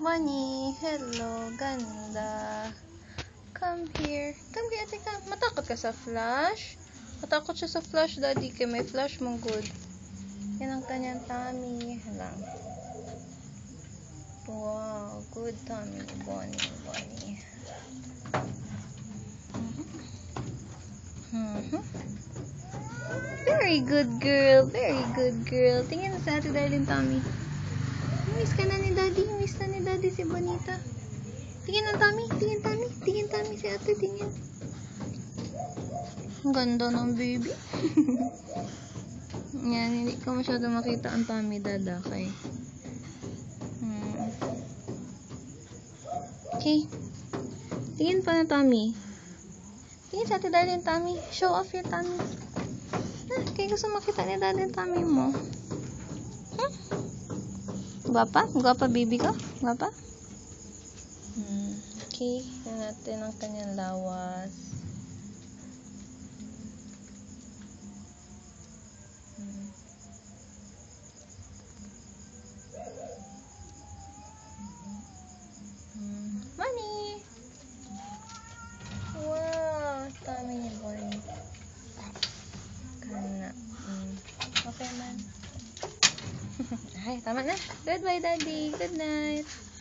Bunny, hello, ganda. Come here. Come here, ate, come. Matakot ka sa flash? Matakot siya sa flash, daddy, kay may flash mong good. Yan ang kanyang tummy. Lang. Wow, good tummy, Bunny. Very good girl. Tingin na sa ate darling tummy. Miss ka na ni daddy. Miss na ni daddy si Bonita. Tingin ang tummy. Tingin tummy si ate. Tingin. Ang ganda ng baby. Yan, hindi ko masyado makita ang tummy, dada. Okay. Okay. Tingin pa na tummy. Tingin sa ate darling tummy. Show off your tummy. Kaya gusto makita ni daddy yung tummy mo. Gwapa? Gwapa baby ko? Gwapa? Okay. Yan natin ang kanyang lawas. Money! Wow! Tummy ni Bonnie. Kana. Okay man. Ay, tama na. Goodbye, daddy. Good night.